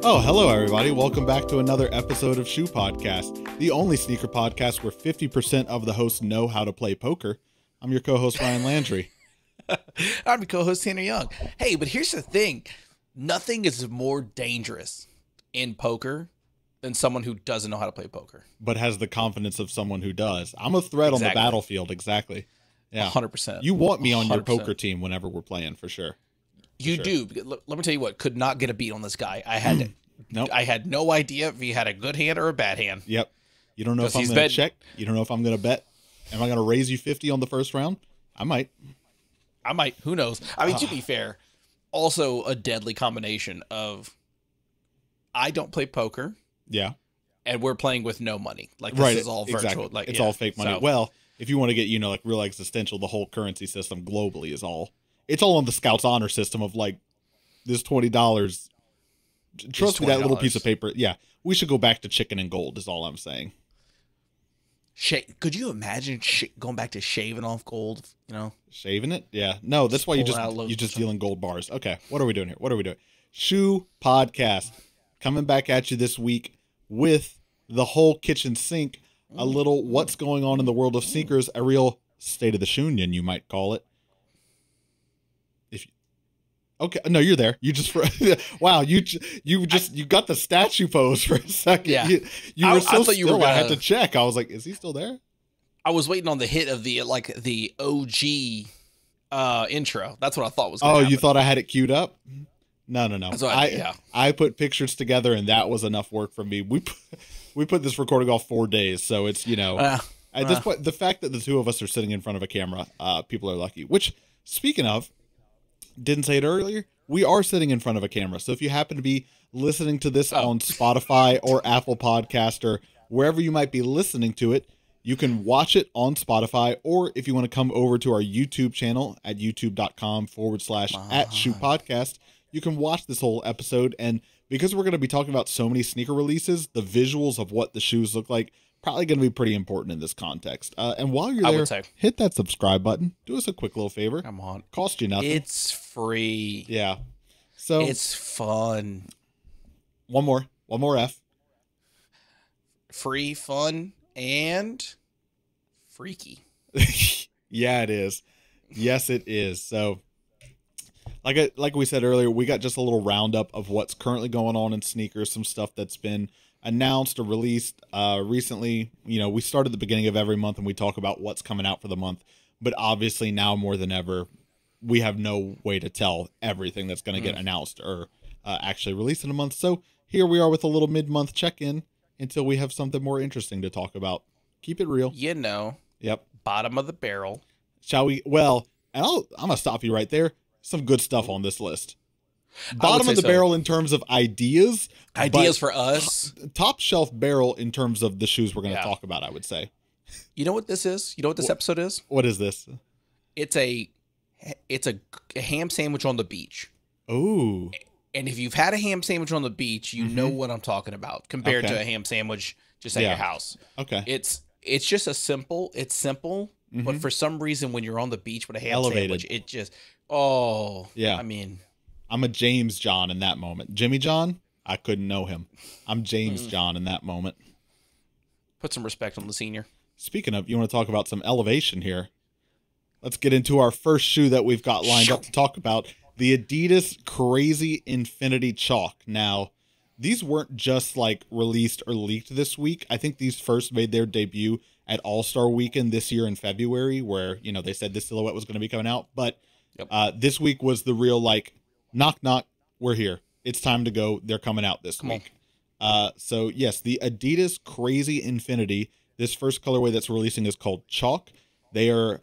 Oh, hello everybody. Welcome back to another episode of Shoe Podcast, the only sneaker podcast where 50% of the hosts know how to play poker. I'm your co-host, Ryan Landry. I'm your co-host, Tanner Young. Hey, but here's the thing. Nothing is more dangerous in poker than someone who doesn't know how to play poker. But has the confidence of someone who does. I'm a threat on the battlefield, exactly. Yeah, 100%. You want me on 100%. your poker team whenever we're playing, for sure. You do. Let me tell you what, could not get a beat on this guy. I had Nope. I had no idea if he had a good hand or a bad hand. Yep. You don't know if I'm going to check. You don't know if I'm going to bet. Am I going to raise you 50 on the first round? I might. Who knows? I mean, to be fair, also a deadly combination of I don't play poker. Yeah. And we're playing with no money. Like, this is all virtual. Exactly. Like, it's all fake money. So, well, if you want to get, like real existential, the whole currency system globally is all, it's all on the Scouts honor system of like, this $20. Trust me, that little piece of paper. Yeah. We should go back to chicken and gold is all I'm saying. Could you imagine going back to shaving off gold, Shaving it? Yeah. No, that's why you just deal in gold bars. Okay. What are we doing here? What are we doing? Shoe Podcast coming back at you this week with the whole kitchen sink, a little what's going on in the world of sneakers, a real state of the shoonion, you might call it. Okay, no, you're there. You just wow, you got the statue pose for a second. Yeah, you were so still. I had to check. I was like, is he still there? I was waiting on the hit of the OG intro. That's what I thought was gonna happen. You thought I had it queued up? No. Yeah. I put pictures together, and that was enough work for me. We put this recording off 4 days, so it's at this point, the fact that the two of us are sitting in front of a camera, people are lucky. Which, speaking of. Didn't say it earlier, we are sitting in front of a camera. So if you happen to be listening to this on Spotify or Apple Podcast or wherever you might be listening to it, you can watch it on Spotify. Or if you want to come over to our YouTube channel at youtube.com/@shoepodcast, you can watch this whole episode. And because we're going to be talking about so many sneaker releases, the visuals of what the shoes look like probably going to be pretty important in this context. And while you're there, hit that subscribe button. Do us a quick little favor. Come on. Cost you nothing. It's free. Yeah. So it's fun. One more F. Free, fun, and freaky. Yeah, it is. Yes, it is. So like we said earlier, we got just a little roundup of what's currently going on in sneakers, some stuff that's been announced or released recently. We start at the beginning of every month and we talk about what's coming out for the month, but obviously now more than ever, we have no way to tell everything that's going to get announced or actually released in a month. So here we are with a little mid-month check-in until we have something more interesting to talk about. Keep it real. Yep. Bottom of the barrel. Shall we? Well, and I'm going to stop you right there. Some good stuff on this list. Bottom of the barrel in terms of ideas. Ideas for us. Top shelf barrel in terms of the shoes we're going to talk about, I would say. You know what this is? You know what this episode is? What is this? It's a ham sandwich on the beach. Ooh. And if you've had a ham sandwich on the beach, you know what I'm talking about compared to a ham sandwich just at your house. Okay. It's just it's simple, but for some reason when you're on the beach with a ham sandwich, it just, I mean, I'm a James John in that moment. Jimmy John, I couldn't know him. I'm James John in that moment. Put some respect on the senior. Speaking of, you want to talk about some elevation here? Let's get into our first shoe that we've got lined up to talk about. The Adidas Crazy Infinity Chalk. Now, these weren't just like released or leaked this week. I think these first made their debut at All-Star Weekend this year in February, where, they said this silhouette was going to be coming out. But this week was the real, knock, knock, we're here. It's time to go. They're coming out this week. So, yes, the Adidas Crazy Infinity, this first colorway that's releasing is called Chalk. They are,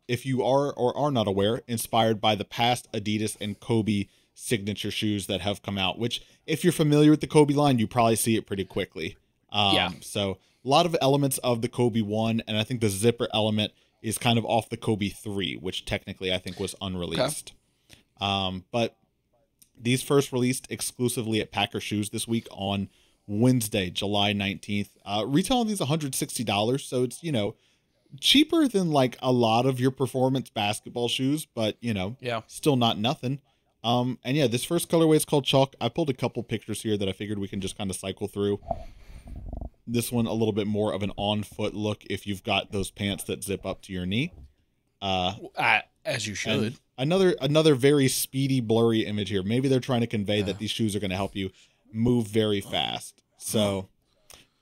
if you are or are not aware, inspired by the past Adidas and Kobe signature shoes that have come out, which, if you're familiar with the Kobe line, you probably see it pretty quickly. So, a lot of elements of the Kobe 1, and I think the zipper element is kind of off the Kobe 3, which technically I think was unreleased. But these first released exclusively at Packer Shoes this week on Wednesday, July 19th. Retailing these $160, so it's, cheaper than a lot of your performance basketball shoes, but, still not nothing. And yeah, this first colorway is called Chalk. I pulled a couple pictures here that I figured we can just kind of cycle through. This one, a little bit more of an on-foot look if you've got those pants that zip up to your knee. As you should. Another very speedy, blurry image here. Maybe they're trying to convey that these shoes are going to help you move very fast. So,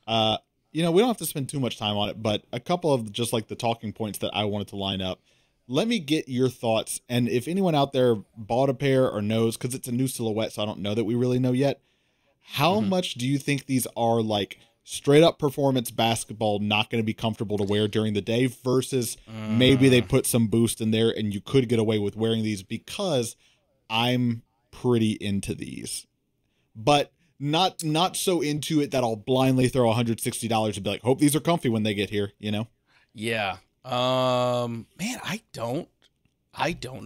we don't have to spend too much time on it, but a couple of just like the talking points that I wanted to line up. Let me get your thoughts. And if anyone out there bought a pair or knows, because it's a new silhouette, so I don't know that we really know yet, how much do you think these are like straight up performance basketball, not going to be comfortable to wear during the day, versus maybe they put some boost in there and you could get away with wearing these? Because I'm pretty into these, but not so into it that I'll blindly throw $160 and be like, hope these are comfy when they get here, you know? Yeah. Man, I don't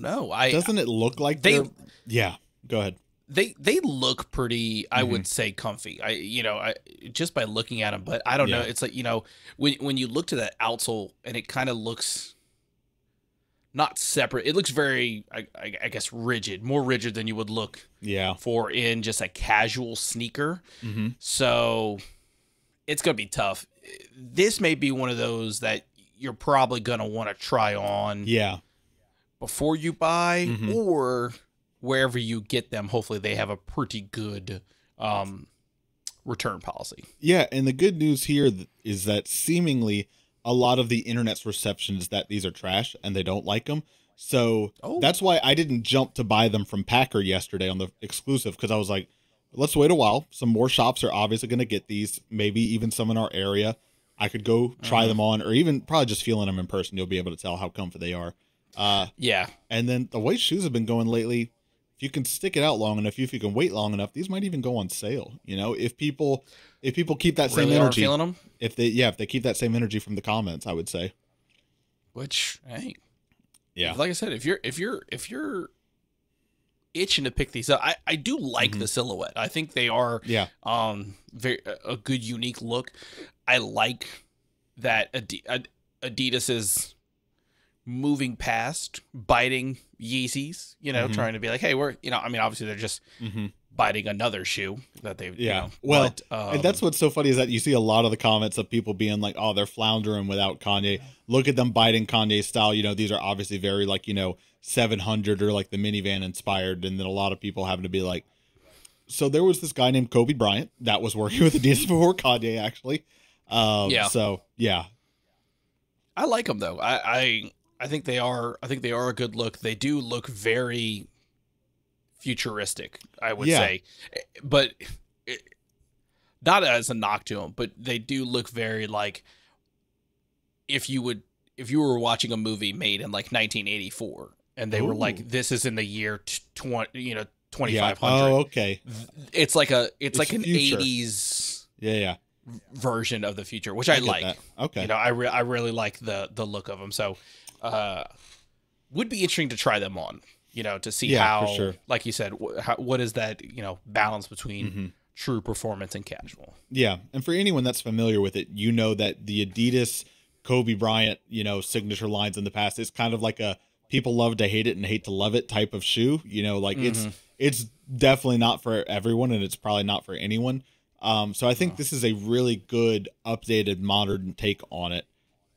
know. Doesn't it look like yeah, go ahead. They look pretty, I would say, comfy. I just by looking at them, but I don't know. It's like, when you look to that outsole and it kind of looks not separate. It looks very, I guess, rigid, more rigid than you would look for in just a casual sneaker. So it's going to be tough. This may be one of those that you're probably going to want to try on before you buy, or wherever you get them. Hopefully they have a pretty good return policy. Yeah, and the good news here is that seemingly a lot of the internet's reception is that these are trash and they don't like them. So that's why I didn't jump to buy them from Packer yesterday on the exclusive, because I was like, let's wait a while. Some more shops are obviously going to get these, maybe even some in our area. I could go try them on, or even probably just feeling them in person. You'll be able to tell how comfy they are. And then the way shoes have been going lately, if you can stick it out long enough, if you can wait long enough, these might even go on sale. If people keep that same energy, feeling them? if they keep that same energy from the comments, I would say. Which, hey, yeah, like I said, if you're itching to pick these up, I do like the silhouette. I think they are very a good unique look. I like that Adidas is moving past biting Yeezys, trying to be like, hey, we're, obviously they're just biting another shoe that they've, and that's what's so funny is that you see a lot of the comments of people being like, oh, they're floundering without Kanye. Look at them biting Kanye style. These are obviously very like, 700 or like the minivan inspired. And then a lot of people having to be like, so there was this guy named Kobe Bryant that was working with Adidas before Kanye, actually. So yeah, I like them though. I think they are a good look. They do look very futuristic, I would say, but not as a knock to them, but they do look very like if you were watching a movie made in like 1984 and they were like, this is in the year 2500. Oh, okay. It's like an future. 80s version of the future, which I like. That. Okay. I really like the look of them. So, would be interesting to try them on, to see how, for sure. like you said, what is that, balance between true performance and casual. Yeah. And for anyone that's familiar with it, that the Adidas Kobe Bryant, signature lines in the past is kind of like a people love to hate it and hate to love it type of shoe. It's definitely not for everyone, and it's probably not for anyone. So I think this is a really good updated modern take on it.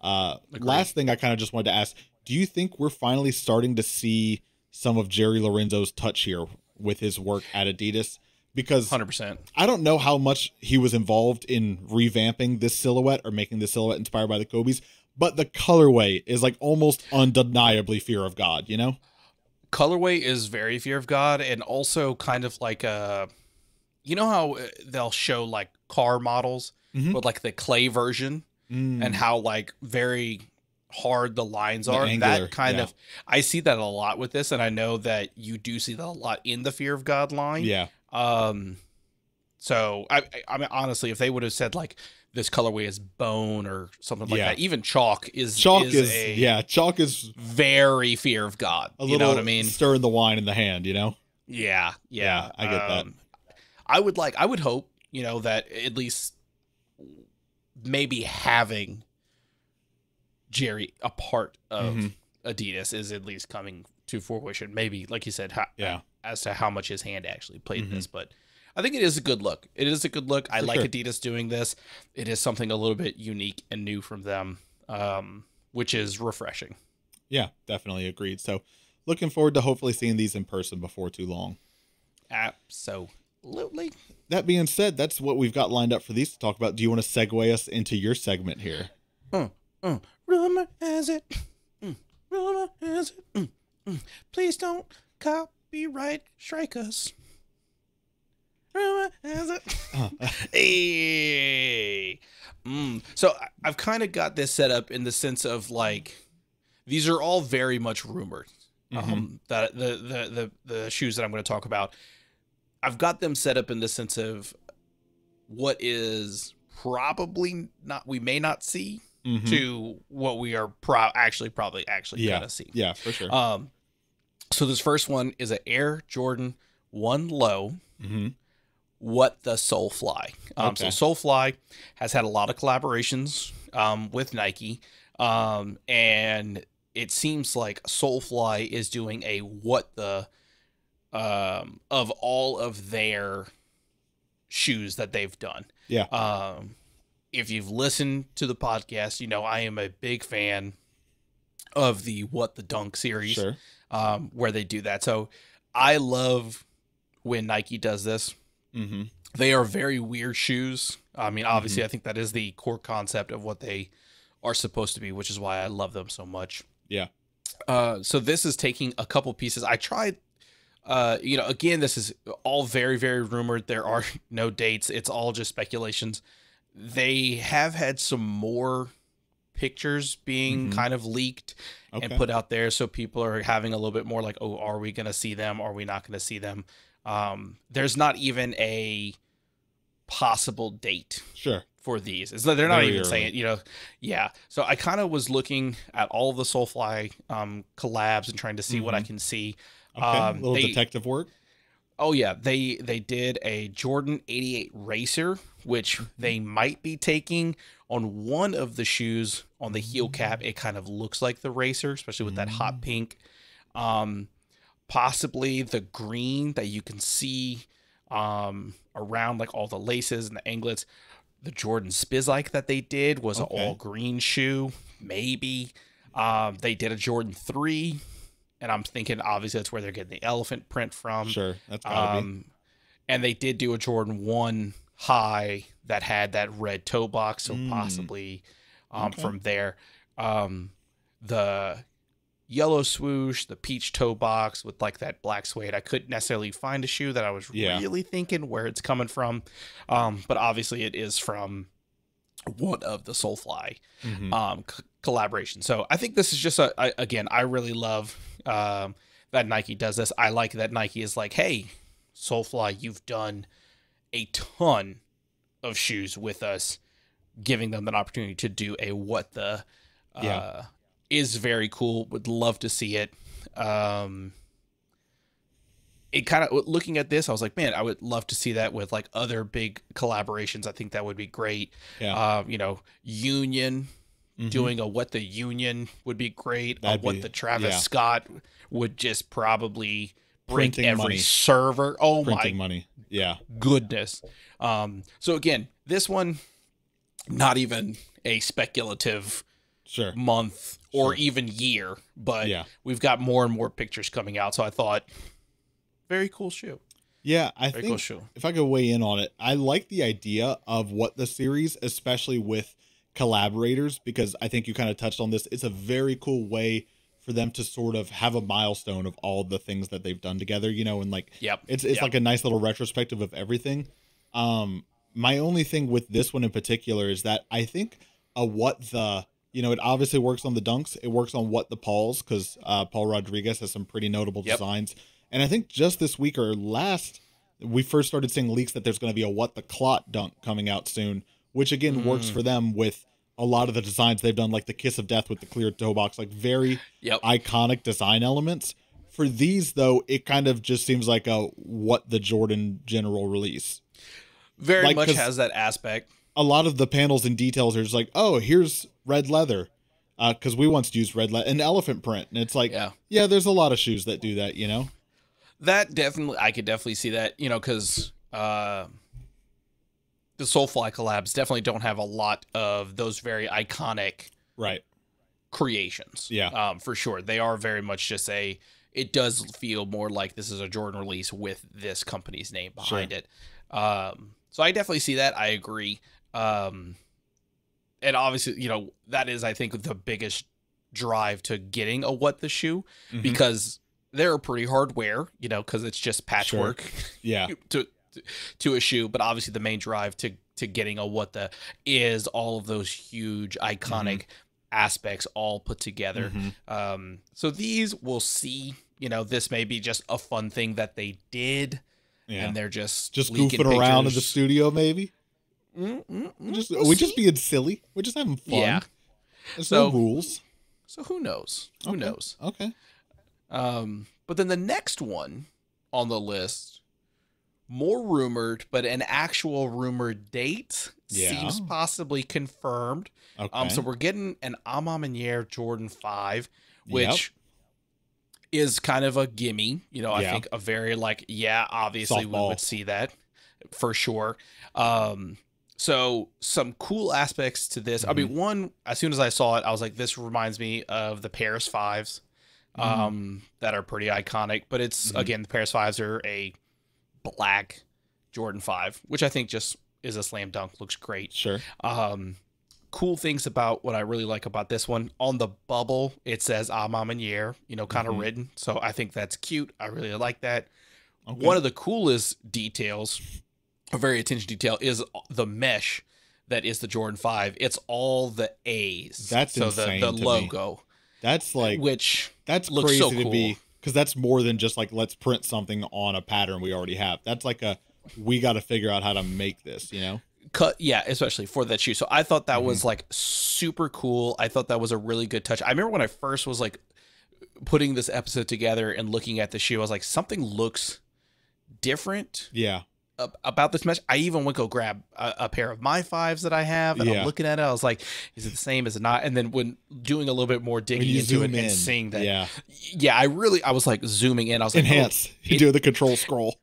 Last thing I kind of just wanted to ask, do you think we're finally starting to see some of Jerry Lorenzo's touch here with his work at Adidas? Because 100%. I don't know how much he was involved in revamping this silhouette or making this silhouette inspired by the Kobe's, but the colorway is like almost undeniably fear of God, Colorway is very fear of God, and also kind of like how they'll show like car models with like the clay version and how like very hard the lines are. Angular, that kind of, I see that a lot with this, and I know that you do see that a lot in the fear of God line. Yeah. So I mean, honestly, if they would have said like this colorway is bone or something like that, even chalk is very fear of God. You know what I mean? Stirring the wine in the hand, Yeah. I get that. I would hope, that at least maybe having Jerry a part of Adidas is at least coming to fruition. Maybe, like you said, as to how much his hand actually played in this, but I think it is a good look. It is a good look. I like Adidas doing this. It is something a little bit unique and new from them, which is refreshing. Yeah, definitely agreed. So looking forward to hopefully seeing these in person before too long. Absolutely. That being said, that's what we've got lined up for these to talk about. Do you want to segue us into your segment here? Rumor has it. Rumor has it. Please don't copyright strike us. Rumor has it. Hey. So I've kind of got this set up in the sense of like, these are all very much rumored. That the shoes that I'm going to talk about, I've got them set up in the sense of what is probably not, we may not see, to what we are actually probably gonna see. Yeah, for sure. So this first one is an Air Jordan 1 Low. What the Solefly. So Solefly has had a lot of collaborations with Nike, and it seems like Solefly is doing a what the of all of their shoes that they've done. Yeah. If you've listened to the podcast, you know I am a big fan of the What the Dunk series, Sure. Where they do that. So I love when Nike does this. They are very weird shoes. I mean, obviously, I think that is the core concept of what they are supposed to be, which is why I love them so much. Yeah. So this is taking a couple pieces. I tried, again, this is all very, very rumored. There are no dates. It's all just speculations. They have had some more pictures being kind of leaked and put out there. So people are having a little bit more like, oh, are we going to see them? Are we not going to see them? There's not even a possible date for these. They're not Very even early. saying, yeah. So I kind of was looking at all of the Solefly collabs and trying to see what I can see. A little detective work. Oh yeah, they did a Jordan 88 Racer, which they might be taking on one of the shoes on the heel cap. It kind of looks like the Racer, especially with that hot pink. Possibly the green that you can see around like all the laces and the anklets. The Jordan Spizike that they did was an all green shoe. Maybe they did a Jordan 3. And I'm thinking, obviously, that's where they're getting the elephant print from. Sure, that's gotta be. And they did do a Jordan 1 high that had that red toe box, so possibly from there. The yellow swoosh, the peach toe box with like that black suede. I couldn't necessarily find a shoe that I was really thinking where it's coming from. But obviously, it is from one of the Solefly collaboration. So I think this is just again, I really love that Nike does this. I like that Nike is like, hey, Solefly, you've done a ton of shoes with us, giving them an opportunity to do a what the is very cool. Would love to see it. It kind of, looking at this, I was like, man, I would love to see that with like other big collaborations. I think that would be great. Union doing a what the Union would be great. What the Travis Scott would just probably break Printing every money. server. Oh Printing my money. Yeah. goodness. So again, this one, not even a speculative month or even year, but we've got more and more pictures coming out. So I thought, very cool shoe. Yeah, I think if I could weigh in on it, I like the idea of what the series, especially with collaborators, because I think you kind of touched on this. It's a very cool way for them to sort of have a milestone of all the things that they've done together, and like, it's like a nice little retrospective of everything. My only thing with this one in particular is that I think it obviously works on the dunks. It works on what the Pauls, because Paul Rodriguez has some pretty notable designs. And I think just this week or last, we first started seeing leaks that there's going to be a what the clot dunk coming out soon, which again works for them with a lot of the designs they've done, like the Kiss of Death with the clear toe box, like very iconic design elements. For these, though, it kind of just seems like a what the Jordan general release. Very much has that aspect. A lot of the panels and details are just like, oh, here's red leather. Because we once used red leather, an elephant print. And it's like, there's a lot of shoes that do that, That definitely, I could definitely see that, you know, because the Solefly collabs definitely don't have a lot of those very iconic Right. creations. Yeah. For sure. They are very much just it does feel more like this is a Jordan release with this company's name behind it. So I definitely see that. I agree. And obviously, you know, that is, I think, the biggest drive to getting a What the Shoe, because they're pretty hard wear, you know, because it's just patchwork to a shoe. But obviously the main drive to getting a What the is all of those huge iconic aspects all put together. So these, we'll see, you know, this may be just a fun thing that they did, and they're just goofing around in the studio, maybe. We're just being silly. We're just having fun. Yeah. There's no rules. So who knows? Who knows? Okay. But then the next one on the list, more rumored, but an actual rumored date seems possibly confirmed. Okay. So we're getting an Ma Maniere Jordan 5, which is kind of a gimme. You know, I think a very obviously Softball. we would see that for sure. So some cool aspects to this. I mean, one, as soon as I saw it, I was like, this reminds me of the Paris 5s that are pretty iconic. But it's, again, the Paris 5s are a black Jordan 5, which I think just is a slam dunk. Looks great. Sure. Cool things about what I really like about this one. On the bubble, it says Ma Maniere, you know, kind of written. So I think that's cute. I really like that. Okay. One of the coolest details, a very attention detail, is the mesh that is the Jordan 5. It's all the A's. That's so insane. The logo. Me. That's like, that's looks crazy so cool to be, because that's more than just like, let's print something on a pattern we already have. That's like we got to figure out how to make this, you know? Especially for that shoe. So I thought that was like super cool. I thought that was a really good touch. I remember when I first was like putting this episode together and looking at the shoe, I was like, something looks different. Yeah. About this mesh. I even went go grab a pair of my 5s that I have, and I'm looking at it. I was like, is it the same? Is it not? And then when doing a little bit more digging into it and seeing that, I was like zooming in. I was like, enhance. You do the control scroll.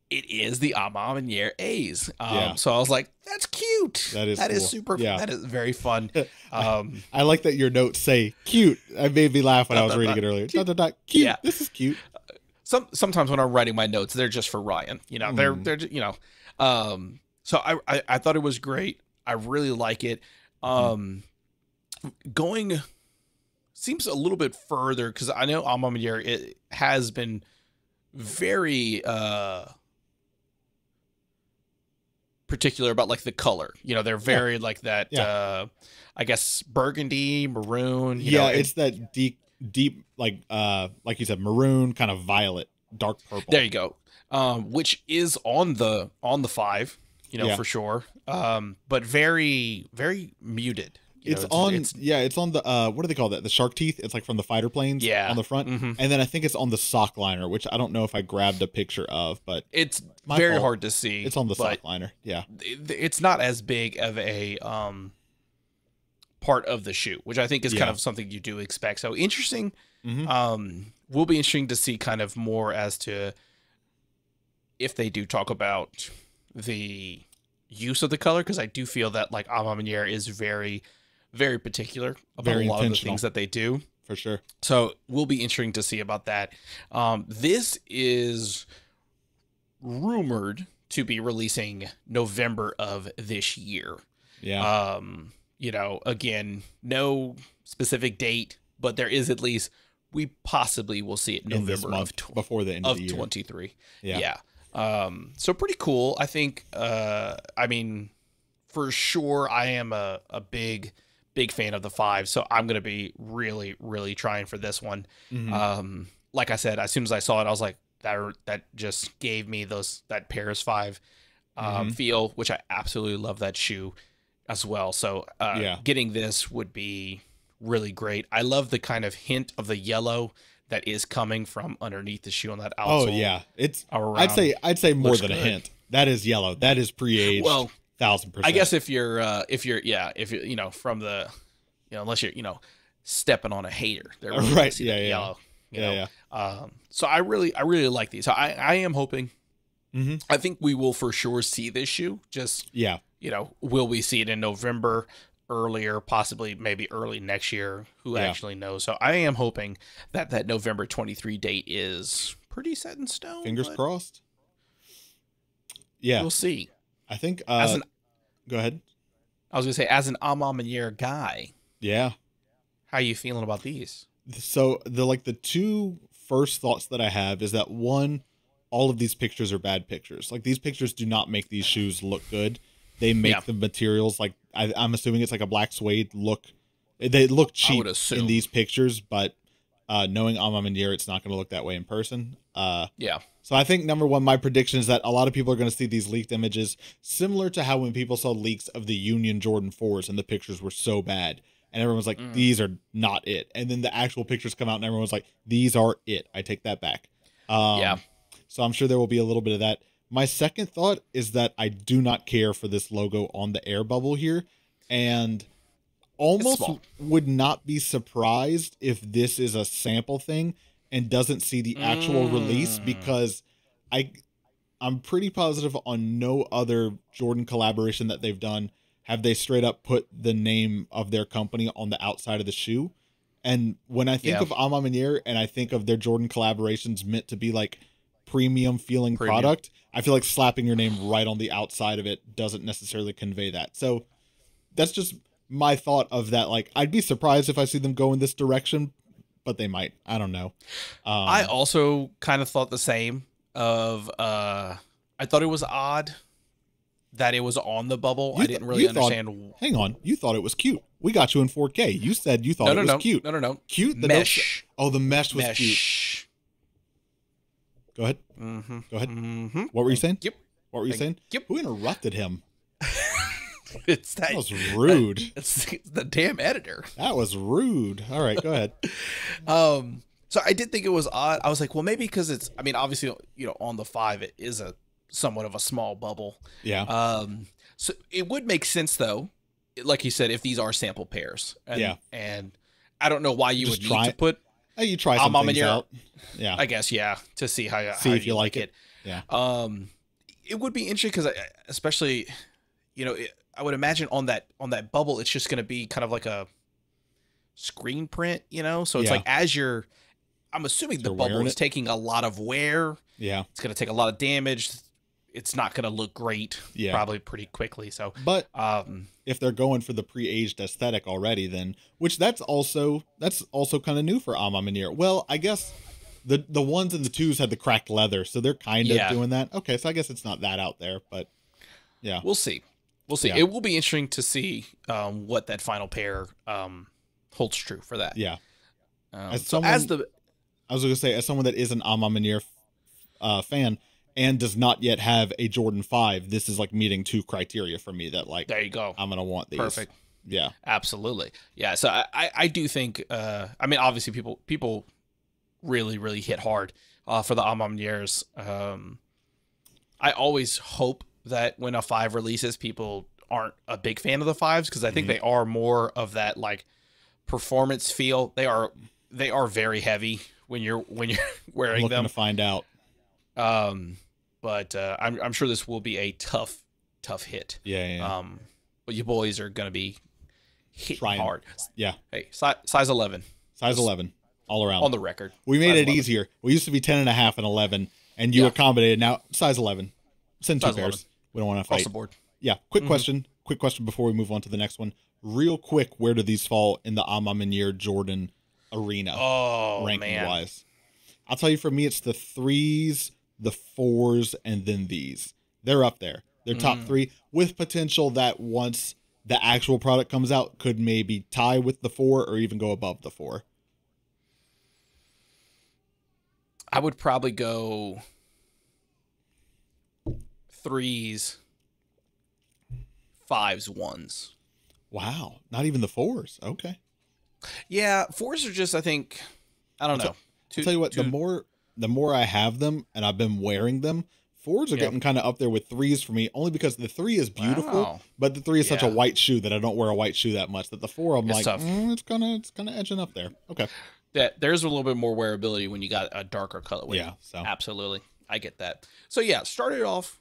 It is the Ma Maniere A's. So I was like, that's cute. That is cool. Super. Yeah. That is very fun. I like that your notes say cute. I made me laugh when I was reading it earlier. Cute. Yeah. This is cute. Sometimes when I'm writing my notes, they're just for Ryan. You know, they're you know. So I thought it was great. I really like it. Going seems a little bit further, because I know Ma Maniere, it has been very particular about like the color. You know, they're very like that I guess burgundy, maroon, you know, it's that deep like you said, maroon, kind of violet, dark purple. There you go. Which is on the 5, you know, for sure. But very, very muted. It's on the what do they call that? The shark teeth. It's like from the fighter planes on the front. And then I think it's on the sock liner, which I don't know if I grabbed a picture of, but it's very hard to see. It's on the sock liner. Yeah. It's not as big of a part of the shoe, which I think is kind of something you do expect. So interesting. Will be interesting to see kind of more as to if they do talk about the use of the color, because I do feel that like Ma Maniere is very, very particular about a lot of the things that they do. For sure. So will be interesting to see about that. This is rumored to be releasing November of this year. Yeah. You know, again, no specific date, but there is at least, we possibly will see it November before the end of the year. 23. Yeah. So pretty cool. I think, I mean, for sure, I am a big fan of the 5, so I'm going to be really, really trying for this one. Like I said, as soon as I saw it, I was like, that just gave me that Paris 5 feel, which I absolutely love that shoe as well. So getting this would be really great. I love the kind of hint of the yellow that is coming from underneath the shoe on that outsole. Oh yeah, it's I'd say more than a hint. That is yellow. That is pre-aged. Well, 1000%. I guess if you're from the, you know, unless you're, you know, stepping on a hater, they're really yellow. you know. So I really like these. I am hoping. I think we will for sure see this shoe. Just you know, will we see it in November, earlier, possibly maybe early next year? Who actually knows? So I am hoping that that November 23 date is pretty set in stone. Fingers crossed. Yeah, we'll see. I think. Go ahead. I was gonna say, as an Ma Maniere guy, how are you feeling about these? So the two first thoughts that I have is that, one, all of these pictures are bad pictures. Like, these pictures do not make these shoes look good. They make the materials, like, I'm assuming it's like a black suede look. They look cheap in these pictures, but knowing Ma Maniere, it's not going to look that way in person. So I think, number one, my prediction is that a lot of people are going to see these leaked images, similar to how when people saw leaks of the Union Jordan 4s and the pictures were so bad, and everyone's like, these are not it. And then the actual pictures come out and everyone's like, these are it. I take that back. So I'm sure there will be a little bit of that. My second thought is that I do not care for this logo on the air bubble here, and almost would not be surprised if this is a sample thing and doesn't see the actual release, because I'm pretty positive on no other Jordan collaboration that they've done have they straight up put the name of their company on the outside of the shoe. And when I think of Ma Maniere and I think of their Jordan collaborations meant to be like premium feeling product, I feel like slapping your name right on the outside of it doesn't necessarily convey that. So that's just my thought of that. Like, I'd be surprised if I see them go in this direction, but they might. I don't know. I also kind of thought the same of, I thought it was odd that it was on the bubble. I didn't really understand. Hang on. You thought it was cute. We got you in 4K. You said you thought it was cute. No. Cute? The mesh. The mesh was cute. Go ahead. Go ahead. What were you saying? What were you saying? Who interrupted him? That was rude. It's the damn editor. That was rude. All right, go ahead. So I did think it was odd. I was like, well, maybe because it's, I mean, obviously, you know, on the 5, it is a somewhat of a small bubble. So it would make sense, though, like you said, if these are sample pairs. And, and I don't know why you would need to put. You try some things out. I guess, to see how if you like it. It would be interesting because, especially, you know, I would imagine on that bubble, it's just going to be kind of like a screen print, you know. So it's like, as you're, I'm assuming the bubble is taking a lot of wear. It's going to take a lot of damage. It's not going to look great. Probably pretty quickly. So, but if they're going for the pre-aged aesthetic already, then that's also kind of new for Ma Maniere. Well, I guess the 1s and the 2s had the cracked leather, so they're kind of doing that. Okay, so I guess it's not that out there, but we'll see. It will be interesting to see what that final pair holds true for that. I was going to say, as someone that is an Ma Maniere fan and does not yet have a Jordan 5, this is like meeting 2 criteria for me that, like, there you go. I'm going to want these. Perfect. Absolutely. So I do think, I mean, obviously people really hit hard for the Ma Manieres. I always hope that when a 5 releases, people aren't a big fan of the 5s, because I think they are more of that like performance feel. They are very heavy when you're wearing them. To find out. But I'm sure this will be a tough hit. But you boys are gonna be hitting hard. Hey, size 11. Size 11 all around on the record. We made it easier. We used to be 10.5 and 11, and you accommodated. Now size 11. Send 2 pairs. We don't want to fight. Across the board. Quick question. Quick question before we move on to the next one. Real quick, where do these fall in the Ma Maniere Jordan arena? Ranking wise, I'll tell you. For me, it's the 3s, the 4s, and then these. They're up there. They're top 3, with potential that once the actual product comes out, could maybe tie with the 4 or even go above the 4. I would probably go 3s, 5s, 1s. Wow. Not even the 4s. Okay. Yeah. 4s are just, I think, I don't know. I'll tell you what, the more I have them and I've been wearing them, 4s are getting kind of up there with 3s for me, only because the 3 is beautiful, but the 3 is such a white shoe that I don't wear a white shoe that much, that the 4, I'm like, it's kind of edging up there. Okay. that there's a little bit more wearability when you got a darker colorway. Yeah, so absolutely, I get that. So yeah, started off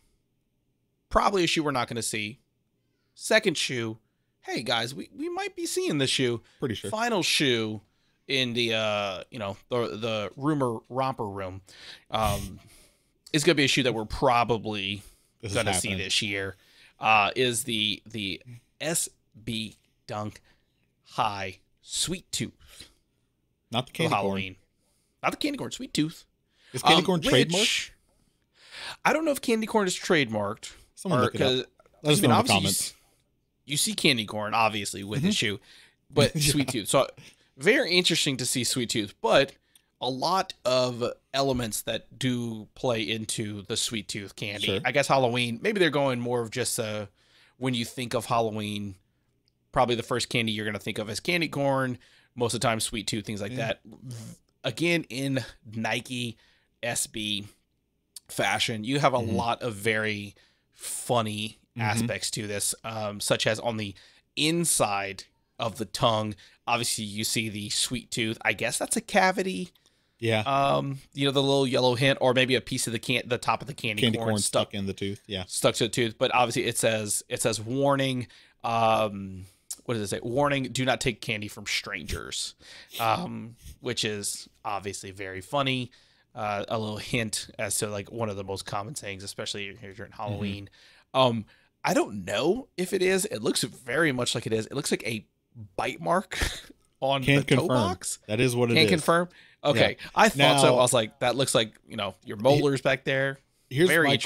probably a shoe we're not going to see. Second shoe, hey guys, we might be seeing this shoe. Pretty sure. Final shoe in the the rumor romper room is going to be a shoe that we're probably going to see this year. Is the SB Dunk High Sweet Tooth. Not the candy Halloween. corn. Not the candy corn, Sweet Tooth. Is candy corn trademarked? I don't know if candy corn is trademarked. Someone look it up. Let us know in the comments. You see candy corn, obviously, with the shoe, but Sweet Tooth. So very interesting to see Sweet Tooth, but a lot of elements that do play into the Sweet Tooth candy. Sure. I guess Halloween, maybe they're going more of just when you think of Halloween, probably the first candy you're going to think of as candy corn. Most of the time, Sweet Tooth, things like that. Again, in Nike SB fashion, you have a lot of very funny aspects to this, such as on the inside of the tongue. Obviously, you see the Sweet Tooth. I guess that's a cavity. Yeah. The little yellow hint, or maybe a piece of the top of the candy corn stuck in the tooth. Yeah. Stuck to the tooth. But obviously, it says warning. What does it say? Warning, do not take candy from strangers, which is obviously very funny. A little hint as to like one of the most common sayings, especially here during Halloween. I don't know if it is. It looks very much like it is. It looks like a bite mark on the toe box. That is what it is. Can't confirm. Okay. Yeah. I thought so. I was like, that looks like, your molars back there. Here's my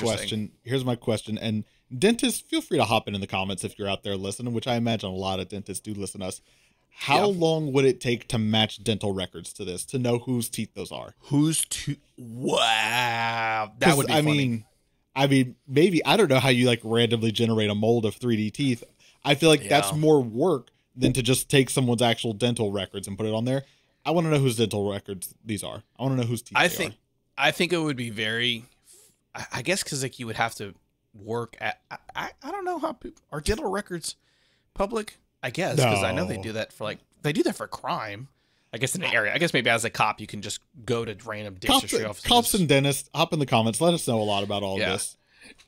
question. And dentists, feel free to hop in the comments if you're out there listening, which I imagine a lot of dentists do listen to us. How long would it take to match dental records to this, to know whose teeth those are? Wow. That would be funny. I mean, maybe, I don't know how you like randomly generate a mold of 3D teeth. I feel like that's more work than to just take someone's actual dental records and put it on there. I want to know whose dental records these are. I want to know whose teeth they are. I think it would be very, I guess, because like you would have to work at, I don't know how people, are dental records public? I guess, because I know they do that for they do that for crime. I guess in an area. I guess maybe as a cop, you can just go to random dentistry offices. Cops and dentists, hop in the comments. Let us know a lot about all of this.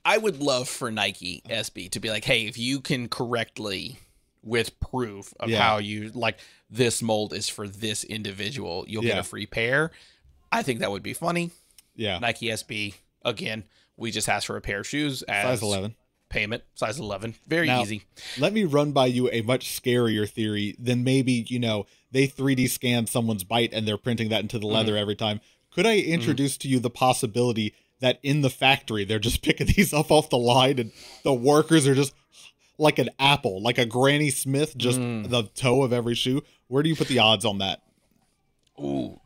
I would love for Nike SB to be like, hey, if you can correctly, with proof of how you, like, this mold is for this individual, you'll get a free pair. I think that would be funny. Yeah. Nike SB, again, we just asked for a pair of shoes as size 11. Payment, size 11. Very easy. Let me run by you a much scarier theory than maybe, they 3D scan someone's bite and they're printing that into the leather every time. Could I introduce to you the possibility that in the factory, they're just picking these up off the line and the workers are just like an apple, like a Granny Smith, just the toe of every shoe? Where do you put the odds on that? Ooh.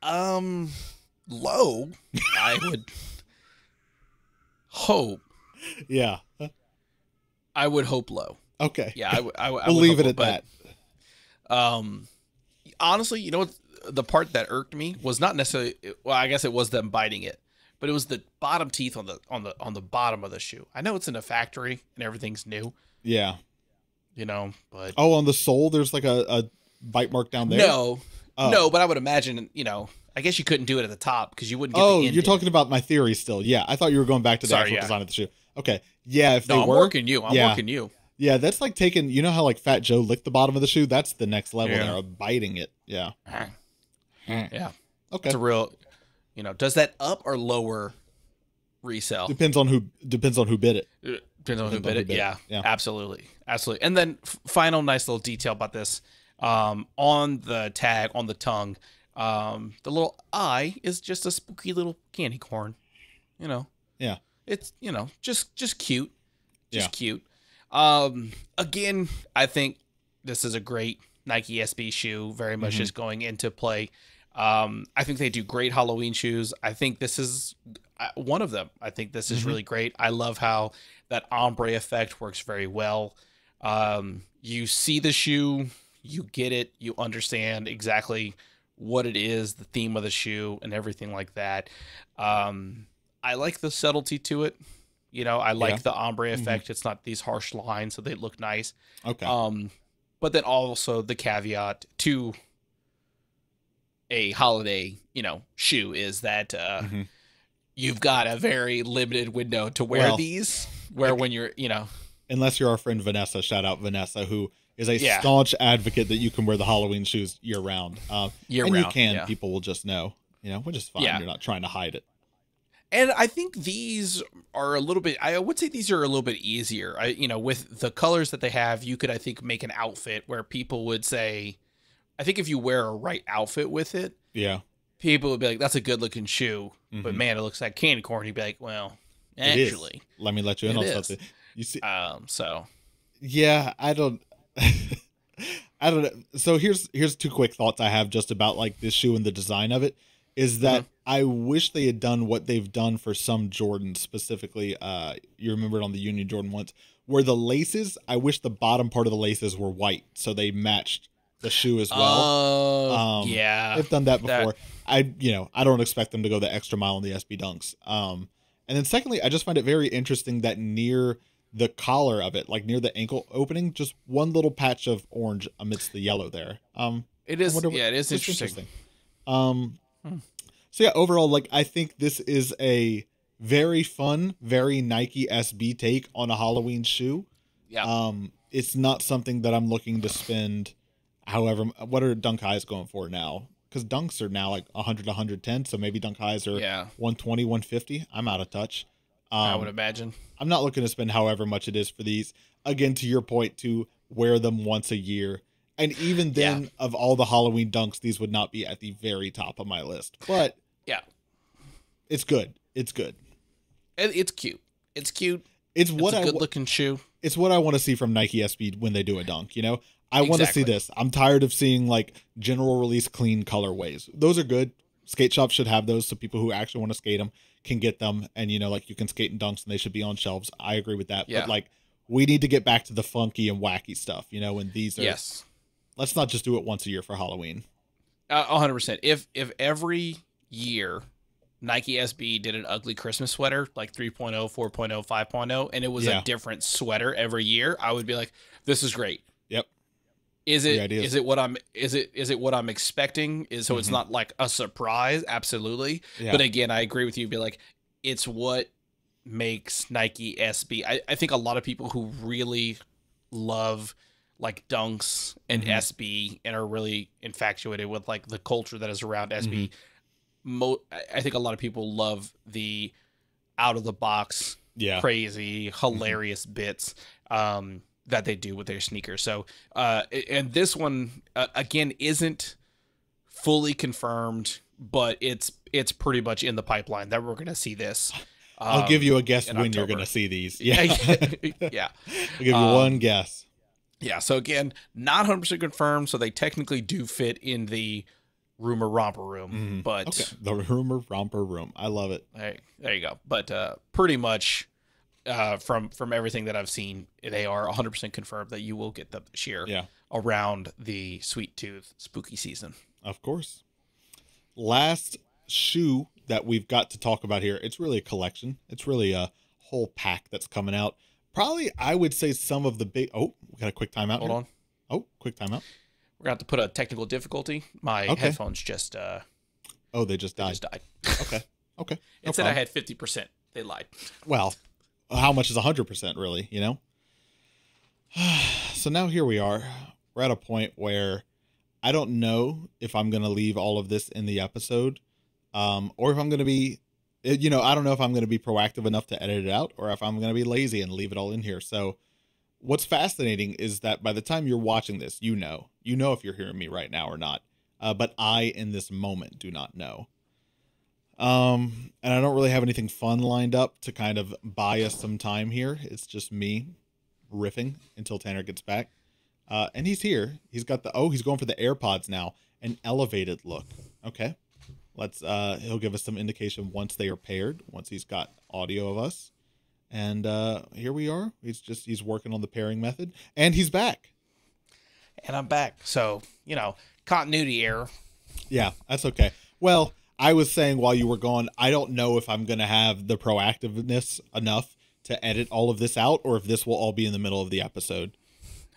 Low. I would hope. Yeah. I would hope low. Okay. Yeah, we'll leave it at that. Honestly, you know what? The part that irked me was not necessarily, well, I guess it was them biting it, but it was the bottom teeth on the bottom of the shoe. I know it's in a factory and everything's new. Yeah. But on the sole, there's like a bite mark down there. No, but I would imagine, I guess you couldn't do it at the top because you wouldn't get the you're talking about my theory still. Yeah, I thought you were going back to the actual design of the shoe. Okay. Yeah, if they I'm working you. I'm working you. Yeah, that's like taking, how like Fat Joe licked the bottom of the shoe? That's the next level there of biting it. Yeah. Yeah. Okay. It's a real, does that up or lower resell? Depends on who bid it. Depends on who bid it. Yeah, absolutely. Absolutely. And then final nice little detail about this, on the tag, on the tongue, the little eye is just a spooky little candy corn, Yeah. It's, just cute. Just cute. Again, I think this is a great Nike SB shoe, very much just going into play. I think they do great Halloween shoes. I think this is one of them. I think this is really great. I love how that ombre effect works very well. You see the shoe, you get it, you understand exactly what it is, the theme of the shoe and everything like that. I like the subtlety to it. I like the ombre effect. It's not these harsh lines, so they look nice. Okay. But then also the caveat to a holiday, shoe is that you've got a very limited window to wear these. Where when you're, unless you're our friend Vanessa, shout out Vanessa, who is a staunch advocate that you can wear the Halloween shoes year round. Year round, you can. People will just know, which is fine. You're not trying to hide it. And I think these are a little bit, I would say these are a little bit easier. With the colors that they have, you could, I think, make an outfit where people would say, I think if you wear a right outfit with it, people would be like, that's a good looking shoe. But man, it looks like candy corn. You'd be like, well, actually, let me let you in on something. You see, yeah, I don't know. So here's two quick thoughts I have just about like this shoe and the design of it. Is that I wish they had done what they've done for some Jordans, specifically. You remember it on the Union Jordan once, where the laces, I wish the bottom part of the laces were white, so they matched the shoe as well. They've done that before. I don't expect them to go the extra mile in the SB Dunks. And then secondly, I just find it very interesting that near the collar of it, like near the ankle opening, just one little patch of orange amidst the yellow there. It is. It is interesting. So yeah, overall, like I think this is a very fun, very Nike SB take on a Halloween shoe. Yeah. It's not something that I'm looking to spend. However, what are Dunk Highs going for now? Because Dunks are now like 100, 110. So maybe Dunk Highs are 120, 150. I'm out of touch. I would imagine. I'm not looking to spend however much it is for these. Again, to your point, to wear them once a year. And even then, of all the Halloween Dunks, these would not be at the very top of my list. But it's good. It's good. It's cute. It's cute. It's a good looking shoe. It's what I want to see from Nike SB when they do a dunk. I want to see this. I'm tired of seeing like general release clean colorways. Those are good. Skate shops should have those so people who actually want to skate them can get them. And like you can skate in dunks and they should be on shelves. I agree with that. But like we need to get back to the funky and wacky stuff. And these are. Yes. Let's not just do it once a year for Halloween. 100%. If every year Nike SB did an ugly Christmas sweater, like 3.0, 4.0, 5.0, and it was a different sweater every year, I would be like, this is great. Yep. Is it what I'm expecting? It's not like a surprise, absolutely. Yeah. But again, I agree with you, be like, it's what makes Nike SB. I think a lot of people who really love like Dunks and SB and are really infatuated with like the culture that is around SB. I think a lot of people love the out of the box, crazy, hilarious bits that they do with their sneakers. So, and this one again isn't fully confirmed, but it's pretty much in the pipeline that we're going to see this. I'll give you a guess when October. You're going to see these. Yeah, I'll give you one guess. Yeah. So again, not 100% confirmed. So they technically do fit in the rumor romper room, but the rumor romper room. I love it. There you go. But pretty much from everything that I've seen, they are 100% confirmed that you will get them this year around the Sweet Tooth spooky season. Of course. Last shoe that we've got to talk about here. It's really a collection. It's really a whole pack that's coming out. Probably, I would say some of the big... Oh, we got a quick timeout. Hold on. Oh, quick timeout. We're going to have to put a technical difficulty. My headphones just... oh, they just died. They just died. Okay. It said I had 50%. They lied. Well, how much is 100%, really, So now here we are. We're at a point where I don't know if I'm going to leave all of this in the episode, or if I'm going to be... I don't know if I'm going to be proactive enough to edit it out or if I'm going to be lazy and leave it all in here. So what's fascinating is that by the time you're watching this, you know if you're hearing me right now or not. But I, in this moment, do not know. And I don't really have anything fun lined up to kind of buy us some time here. It's just me riffing until Tanner gets back. And he's here. He's got he's going for the AirPods now. An elevated look. Okay. He'll give us some indication once they are paired, once he's got audio of us. And here we are. He's working on the pairing method. And he's back. And I'm back. So, continuity error. Yeah, that's okay. Well, I was saying while you were gone, I don't know if I'm going to have the proactiveness enough to edit all of this out or if this will all be in the middle of the episode.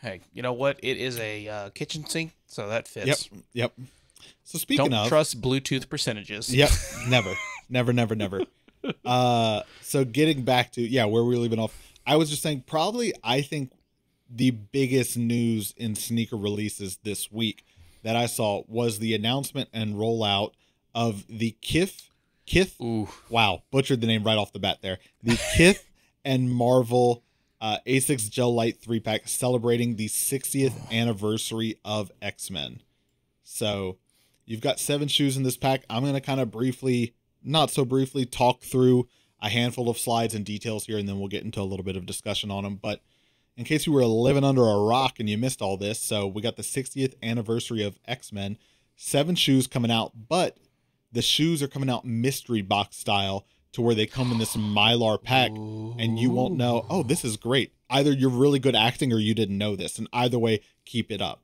Hey, you know what? It is a kitchen sink, so that fits. Yep. So speaking Don't of, trust Bluetooth percentages. Yep, never. So getting back to where we were leaving off, I was just saying I think the biggest news in sneaker releases this week that I saw was the announcement and rollout of the KITH. Ooh. Wow, butchered the name right off the bat there. The KITH and Marvel Asics Gel Lyte 3-pack celebrating the 60th anniversary of X-Men. So you've got 7 shoes in this pack. I'm going to kind of not so briefly, talk through a handful of slides and details here, and then we'll get into a little bit of discussion on them. But in case you were living under a rock and you missed all this, so we got the 60th anniversary of X-Men, 7 shoes coming out, but the shoes are coming out mystery box style to where they come in this Mylar pack, and you won't know, oh, this is great. Either you're really good acting or you didn't know this, and either way, keep it up.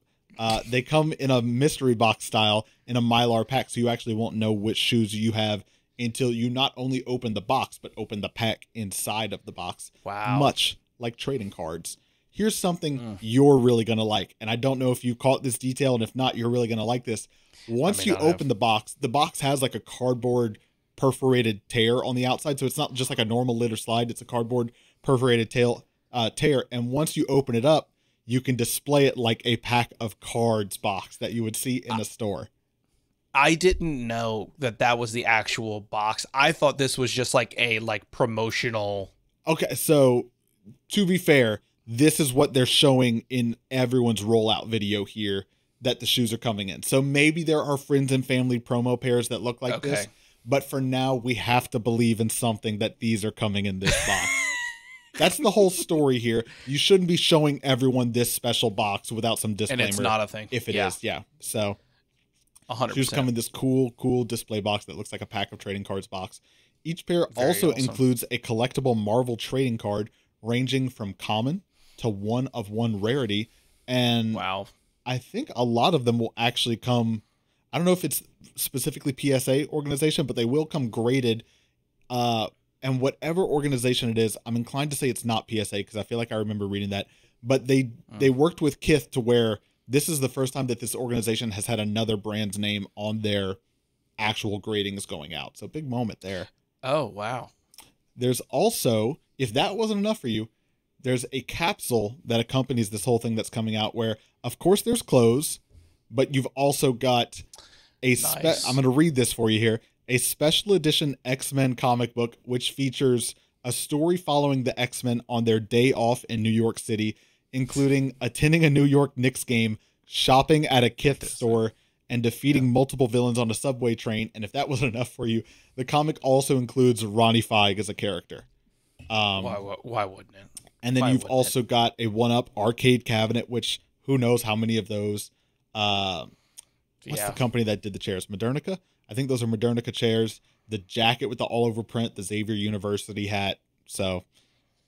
They come in a mystery box style in a Mylar pack, so you actually won't know which shoes you have until you not only open the box, but open the pack inside of the box. Wow. Much like trading cards. Here's something you're really going to like, and I don't know if you caught this detail, and if not, you're really going to like this. Once you open the box has like a cardboard perforated tear on the outside, so it's not just like a normal lid or slide, it's a cardboard perforated tear, and once you open it up, you can display it like a pack of cards box that you would see in a store. I didn't know that was the actual box. I thought this was just like a promotional. Okay, so to be fair, this is what they're showing in everyone's rollout video here, that the shoes are coming in. So maybe there are friends and family promo pairs that look like this, but for now we have to believe in something that these are coming in this box. That's the whole story here. You shouldn't be showing everyone this special box without some disclaimer. And it's not a thing. If it is, yeah. So 100%. Shoes come in this cool display box that looks like a pack of trading cards box. Each pair also includes a collectible Marvel trading card ranging from common to 1 of 1 rarity. And wow, I think a lot of them will actually come, I don't know if it's specifically PSA organization, but they will come graded. And whatever organization it is, I'm inclined to say it's not PSA because I feel like I remember reading that. But they worked with KITH to where this is the first time that this organization has had another brand's name on their actual gradings going out. So big moment there. Oh, wow. There's also, if that wasn't enough for you, there's a capsule that accompanies this whole thing that's coming out where, of course, there's clothes, but you've also got a I'm going to read this for you here. A special edition X-Men comic book, which features a story following the X-Men on their day off in New York City, including attending a New York Knicks game, shopping at a KITH store, and defeating multiple villains on a subway train. And if that wasn't enough for you, the comic also includes Ronnie Feig as a character. Why wouldn't it? And then you've also got a 1-up arcade cabinet, which who knows how many of those. What's the company that did the chairs? Modernica? I think those are Modernica chairs. The jacket with the all-over print, the Xavier University hat. So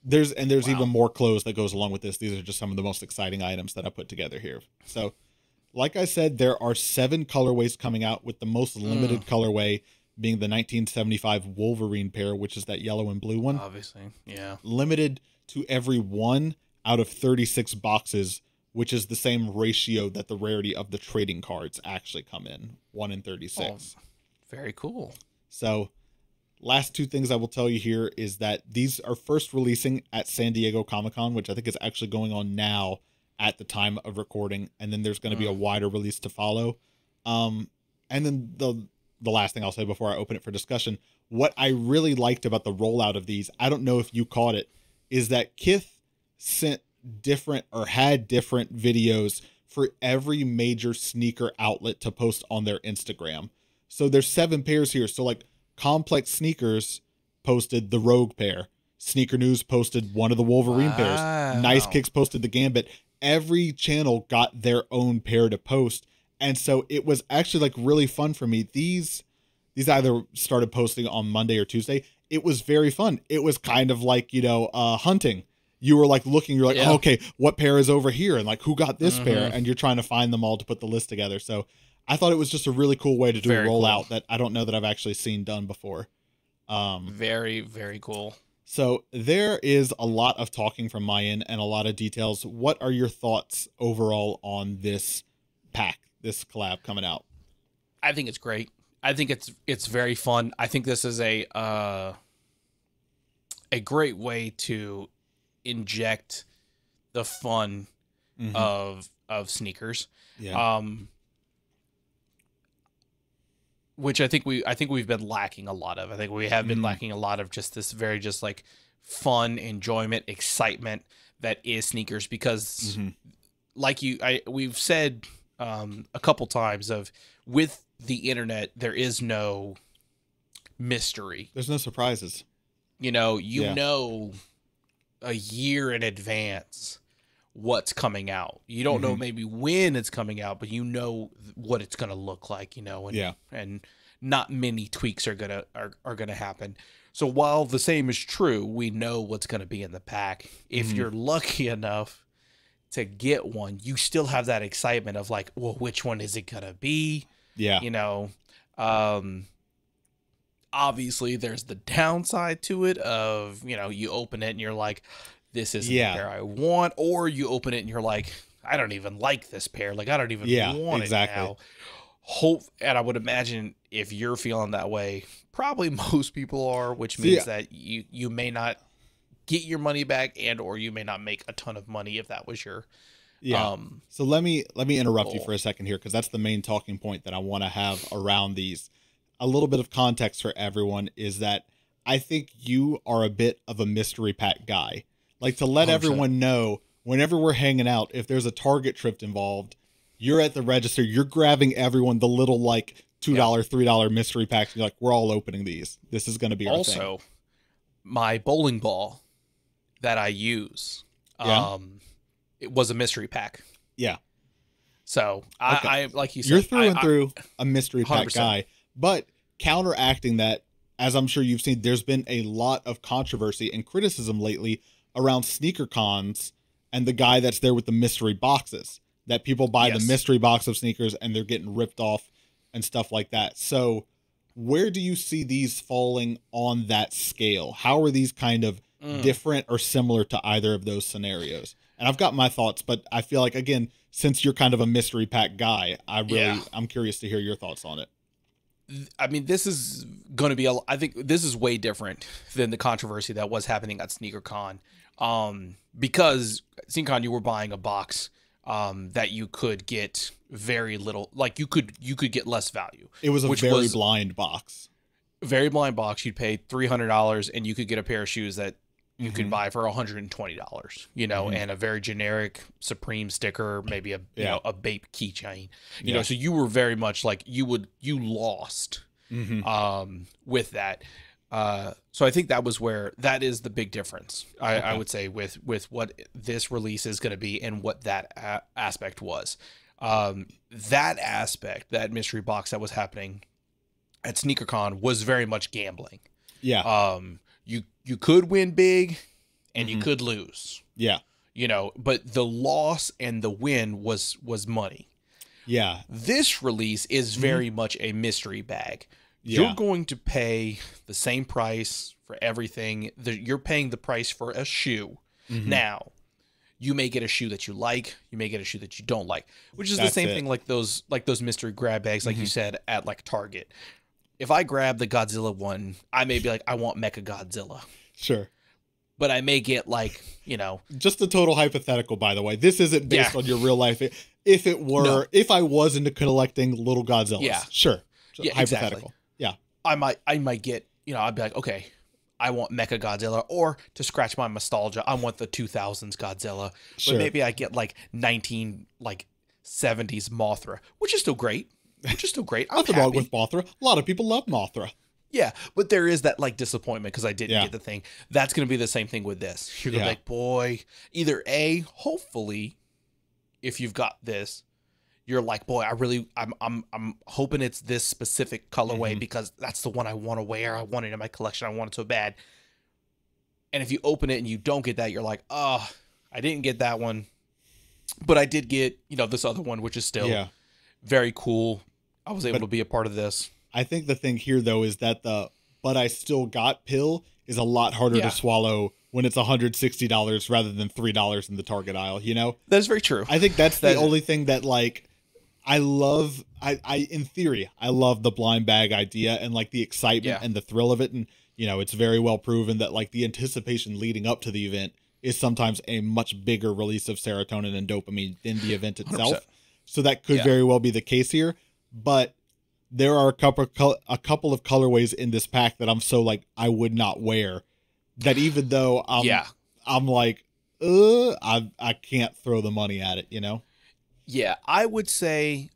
there's even more clothes that goes along with this. These are just some of the most exciting items that I put together here. So like I said, there are 7 colorways coming out, with the most limited colorway being the 1975 Wolverine pair, which is that yellow and blue one. Obviously, yeah. Limited to every 1 out of 36 boxes, which is the same ratio that the rarity of the trading cards actually come in, 1 in 36. Oh, very cool. So last 2 things I will tell you here is that these are first releasing at San Diego Comic-Con, which I think is actually going on now at the time of recording. And then there's going to be a wider release to follow. And then the last thing I'll say before I open it for discussion, what I really liked about the rollout of these, I don't know if you caught it, is that KITH sent had different videos for every major sneaker outlet to post on their Instagram. So there's 7 pairs here. So like Complex Sneakers posted the Rogue pair. Sneaker News posted one of the Wolverine pairs. Nice Kicks posted the Gambit. Every channel got their own pair to post. And so it was actually like really fun for me. These either started posting on Monday or Tuesday. It was very fun. It was kind of like, hunting. You were like looking, you're like, oh, okay, what pair is over here? And like, who got this pair? And you're trying to find them all to put the list together. So I thought it was just a really cool way to do a rollout that I don't know that I've actually seen done before. Very, very cool. So there is a lot of talking from my end and a lot of details. What are your thoughts overall on this pack, this collab coming out? I think it's great. I think it's very fun. I think this is a great way to inject the fun of sneakers. Yeah. Which I think we've been lacking a lot of. I think we have been lacking a lot of just this very just like fun, enjoyment, excitement that is sneakers, because like we've said a couple times of, with the internet there is no mystery. There's no surprises. You know a year in advance what's coming out. You don't know maybe when it's coming out, but you know what it's going to look like, and not many tweaks are going to happen. So while the same is true, we know what's going to be in the pack. If you're lucky enough to get one, you still have that excitement of like, well, which one is it going to be? Yeah. Obviously there's the downside to it of, you open it and you're like, this isn't the pair I want, or you open it and you're like, I don't even like this pair. Like, I don't even want it now. And I would imagine if you're feeling that way, probably most people are, which means that you may not get your money back, and or you may not make a ton of money if that was your so let me interrupt you for a second here, because that's the main talking point that I want to have around these. A little bit of context for everyone is that I think you are a bit of a mystery pack guy. Like, to let 100%. Everyone know, whenever we're hanging out, if there's a Target trip involved, you're at the register, you're grabbing everyone the little like $2, $3 mystery packs. And you're like, we're all opening these. This is going to be our thing. Also, my bowling ball that I use, it was a mystery pack. Yeah. So I like you said, you're through and through a mystery pack 100%. Guy, but counteracting that, as I'm sure you've seen, there's been a lot of controversy and criticism lately around sneaker cons and the guy that's there with the mystery boxes, that people buy the mystery box of sneakers and they're getting ripped off and stuff like that. So where do you see these falling on that scale? How are these kind of different or similar to either of those scenarios? And I've got my thoughts, but I feel like, again, since you're kind of a mystery pack guy, I'm curious to hear your thoughts on it. I mean, this is going to be, I think this is way different than the controversy that was happening at SneakerCon. Because at SneakerCon, you were buying a box that you could get very little, like you could get less value. It was a very blind box. Very blind box. You'd pay $300 and you could get a pair of shoes that you could buy for $120, and a very generic Supreme sticker, maybe a a Bape keychain, you know. So you were very much like you lost with that. So I think that was where that is the big difference. I would say with what this release is going to be and what that aspect was. That aspect, that mystery box that was happening at SneakerCon was very much gambling. Yeah. You could win big and you could lose. Yeah. But the loss and the win was money. Yeah. This release is very much a mystery bag. Yeah. You're going to pay the same price for everything. You're paying the price for a shoe. Now, you may get a shoe that you like, you may get a shoe that you don't like, which is the same thing like those mystery grab bags, like you said, at like Target. If I grab the Godzilla one, I may be like, I want Mecha Godzilla. Sure. But I may get like, Just a total hypothetical, by the way. This isn't based on your real life. If it were, if I was into collecting little Godzillas, sure. Yeah, hypothetical. Exactly. Yeah. I might get, I'd be like, okay, I want Mecha Godzilla, or to scratch my nostalgia, I want the 2000s Godzilla. But maybe I get like 70s Mothra, which is still great. Nothing wrong with Mothra. A lot of people love Mothra. Yeah, but there is that like disappointment because I didn't get the thing. That's going to be the same thing with this. You're going to be like, boy, either A, hopefully, if you've got this, you're like, boy, I'm hoping it's this specific colorway because that's the one I want to wear. I want it in my collection. I want it so bad. And if you open it and you don't get that, you're like, oh, I didn't get that one, but I did get, this other one, which is still very cool. I was able to be a part of this. I think the thing here, though, is that but I still got pill is a lot harder to swallow when it's $160 rather than $3 in the Target aisle, That is very true. I think that's the only thing that, like, in theory, I love the blind bag idea and like the excitement and the thrill of it. And, you know, it's very well proven that like the anticipation leading up to the event is sometimes a much bigger release of serotonin and dopamine than the event itself. 100%. So that could very well be the case here. But there are a couple of colorways in this pack that I'm so like, I would not wear, that even though I'm like, I can't throw the money at it, you know? Yeah, I would say,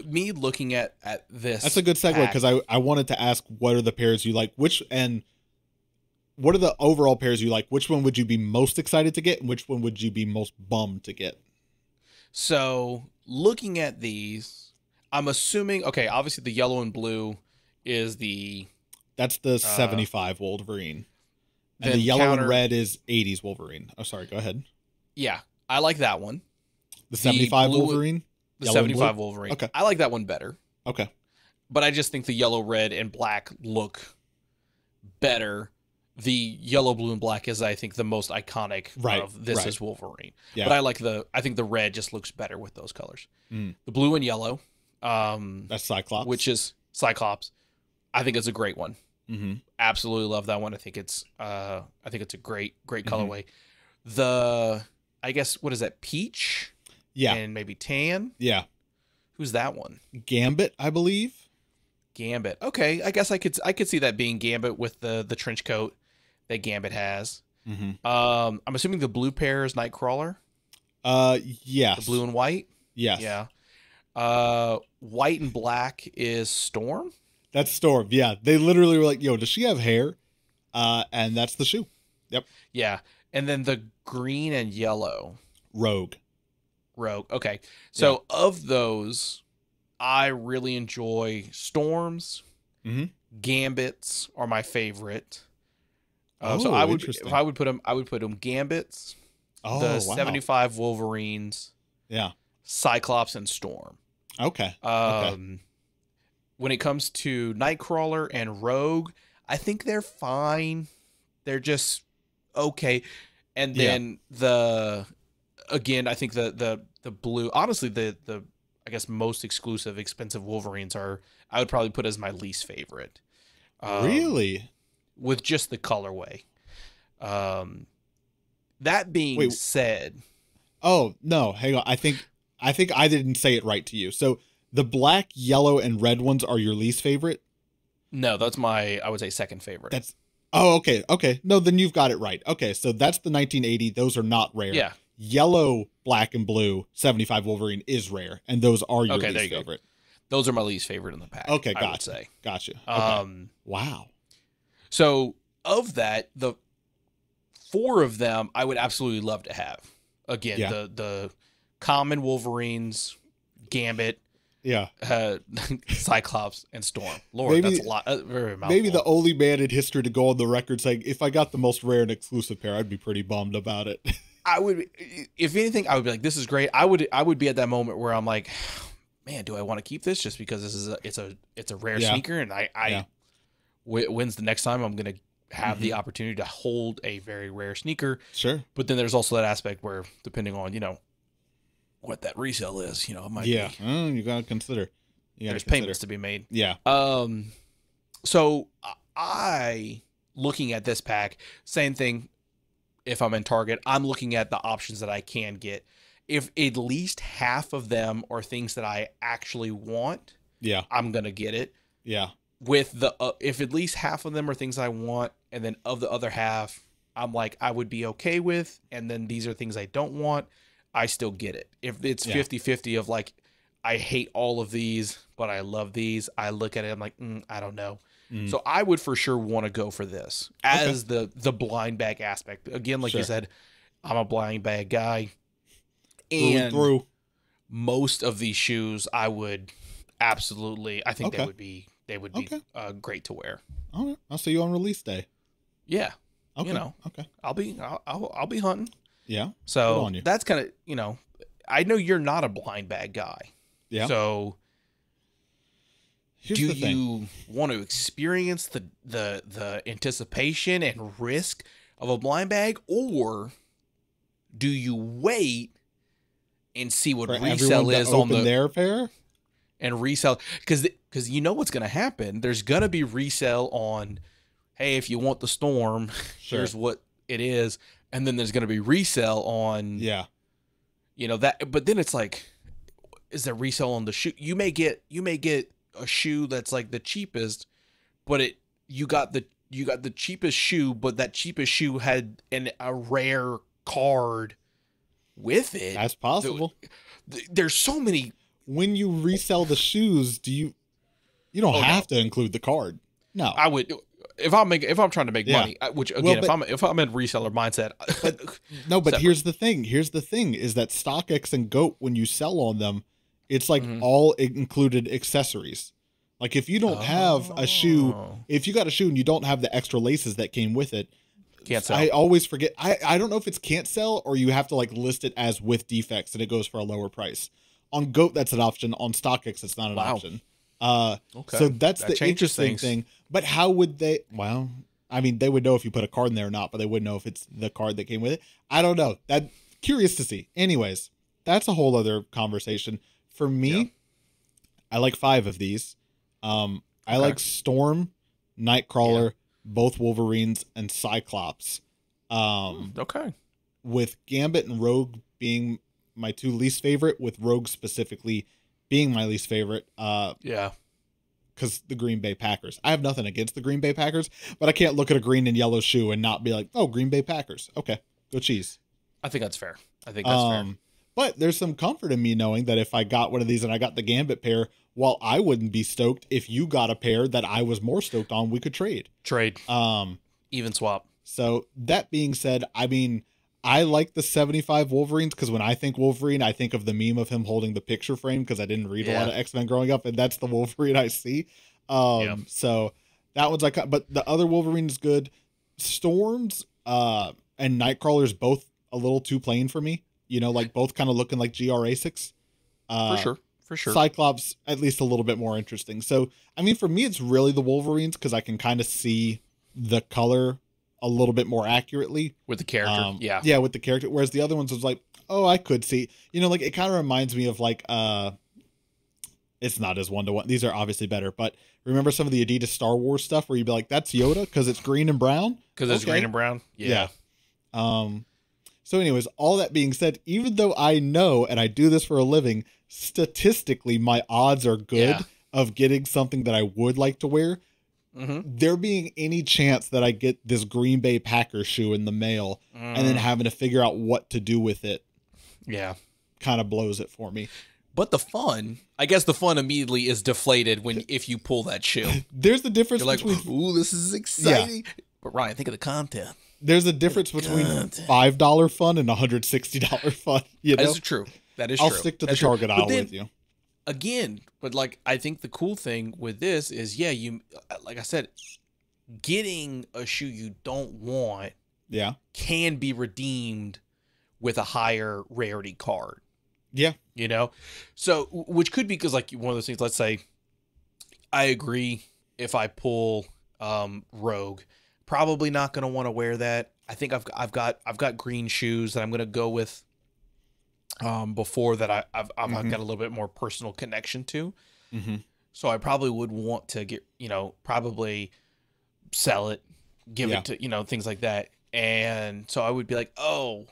me looking at this. That's a good segue, because I wanted to ask, what are the pairs you like? And what are the overall pairs you like? Which one would you be most excited to get, and which one would you be most bummed to get? So looking at these, I'm assuming, okay, obviously the yellow and blue is that's the 75 Wolverine. And the yellow and red is 80s Wolverine. Oh, sorry, go ahead. Yeah, I like that one. The 75 Wolverine? The 75 Wolverine. Okay. I like that one better. Okay. But I just think the yellow, red, and black look better. The yellow, blue, and black is, I think, the most iconic of this is Wolverine. Yeah. But I think the red just looks better with those colors. The blue and yellow. That's Cyclops. Which is Cyclops. I think it's a great one. Absolutely love that one. I think it's a great colorway. I guess, what is that? Peach? Yeah. And maybe tan? Yeah. Who's that one? Gambit, I believe. Gambit. Okay, I guess I could see that being Gambit with the trench coat that Gambit has. I'm assuming the blue pair is Nightcrawler. Yes. The blue and white. Yes. Yeah. White and black is Storm. That's Storm. Yeah, they literally were like, "Yo, does she have hair?" And that's the shoe. Yep. Yeah, and then the green and yellow. Rogue. Okay, so of those, I really enjoy Storms. Gambits are my favorite. So I would, if I would put them Gambits. The 75 Wolverines. Yeah. Cyclops and Storm. Okay. When it comes to Nightcrawler and Rogue, I think they're fine. They're just okay. And then I think the blue, honestly, the I guess most exclusive, expensive Wolverines I would probably put as my least favorite. Really? With just the colorway. That being said. Oh, no, hang on. I think I didn't say it right to you. So the black, yellow, and red ones are your least favorite? No, that's I would say, second favorite. Okay. No, then you've got it right. Okay, so that's the 1980. Those are not rare. Yeah. Yellow, black, and blue 75 Wolverine is rare, and those are your least favorite. Those are my least favorite in the pack. Okay, gotcha. I would say. Gotcha. Okay. Wow. So of that, the 4 of them I would absolutely love to have. Again, the common Wolverines, Gambit, Cyclops, and Storm. Lord, that's a lot. Very mouthful. Maybe the only man in history to go on the record saying, if I got the most rare and exclusive pair, I'd be pretty bummed about it. I would, if anything, I would be like, this is great. I would be at that moment where I'm like, man, do I want to keep this just because this is it's a rare sneaker, and when's the next time I'm gonna have the opportunity to hold a very rare sneaker? Sure. But then there's also that aspect where, depending on what that resale is, it might be. You gotta consider. There's payments to be made. Yeah. So I, looking at this pack, same thing. If I'm in Target, I'm looking at the options that I can get. If at least half of them are things that I actually want, I'm gonna get it. Yeah. With if at least half of them are things I want, and then of the other half, I'm like, I would be okay with, and then these are things I don't want, I still get it. If it's 50-50 of like, I hate all of these, but I love these, I look at it, I'm like, I don't know. So I would for sure want to go for this as the blind bag aspect. Again, like you said, I'm a blind bag guy. And most of these shoes I would absolutely, I think they would be great to wear. All right. I'll see you on release day. Yeah. Okay. Okay. I'll be hunting. Yeah. So that's kind of, I know you're not a blind bag guy. Yeah. So do you want to experience the anticipation and risk of a blind bag, or do you wait and see what For resell everyone to is on open their pair? and resell, because you know what's going to happen. There's going to be resell on, hey, if you want the Storm, Sure. here's what it is, and then there's going to be resell on, Yeah, you know that. But then it's like, is there resell on the shoe? You may get a shoe that's like the cheapest, but you got the cheapest shoe, but that cheapest shoe had a rare card with it. that's possible. There's so many. When you resell the shoes, you don't have to include the card. No, I would if I'm trying to make money, which again, if I'm in reseller mindset. But here's the thing. Here's the thing is that StockX and GOAT, when you sell on them, it's like all included accessories. Like if you don't have a shoe, if you got a shoe and you don't have the extra laces that came with it, can't sell. I always forget. I don't know if it's can't sell or you have to like list it as with defects and it goes for a lower price. On GOAT, that's an option. On StockX, it's not an option. Okay. So that's that the interesting thing. But how would they? Well, I mean, they would know if you put a card in there or not, but they wouldn't know if it's the card that came with it. I don't know. That curious to see. Anyways, that's a whole other conversation. For me, I like 5 of these. I like Storm, Nightcrawler, both Wolverines, and Cyclops. With Gambit and Rogue being my 2 least favorite, with Rogue specifically being my least favorite. Because the Green Bay Packers. I have nothing against the Green Bay Packers, but I can't look at a green and yellow shoe and not be like, oh, Green Bay Packers. Okay, go Cheese. I think that's fair. Fair. But there's some comfort in me knowing that if I got one of these and I got the Gambit pair, while I wouldn't be stoked, if you got a pair that I was more stoked on, we could trade. Even swap. So that being said, I mean, I like the 75 Wolverines because when I think Wolverine, I think of the meme of him holding the picture frame because I didn't read a lot of X-Men growing up, and that's the Wolverine I see. So that one's like, but the other Wolverine is good. Storms and Nightcrawlers both a little too plain for me. You know, like both kind of looking like GR Asics. For sure. Cyclops at least a little bit more interesting. So I mean, for me, it's really the Wolverines because I can kind of see the color a little bit more accurately with the character. With the character. Whereas the other ones was like, oh, I could see, you know, like it kind of reminds me of like, it's not as 1-to-1. These are obviously better, but remember some of the Adidas Star Wars stuff where you'd be like, that's Yoda because it's green and brown. Because it's green and brown. Yeah. So anyways, all that being said, even though I know, and I do this for a living, statistically, my odds are good of getting something that I would like to wear. There being any chance that I get this Green Bay Packers shoe in the mail and then having to figure out what to do with it, kind of blows it for me. But the fun immediately is deflated if you pull that shoe. There's the difference. You're like, ooh, this is exciting. But Ryan, think of the content. There's a difference between $5 fun and $160 fun. You know? That is true. I'll stick to the Target aisle with you. Again, but like I think the cool thing with this is, you like I said, getting a shoe you don't want can be redeemed with a higher rarity card. Yeah. You know? So which could be because like one of those things, let's say I agree if I pull Rogue, probably not going to want to wear that. I think I've got green shoes that I'm going to go with before that I've got a little bit more personal connection to. So I probably would want to get, probably sell it, give it to, things like that. And so I would be like, oh,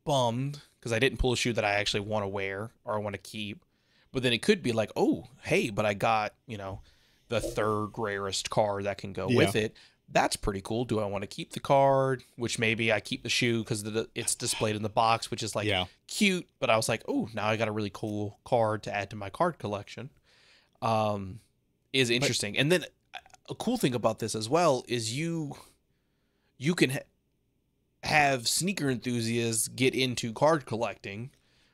bummed because I didn't pull a shoe that I actually want to wear or I want to keep. But then it could be like, oh, hey, but I got, the third rarest card that can go with it. That's pretty cool. Do I want to keep the card? Which maybe I keep the shoe because it's displayed in the box, which is like cute. But I was like, oh, now I got a really cool card to add to my card collection. Is interesting. And then a cool thing about this as well is you can have sneaker enthusiasts get into card collecting,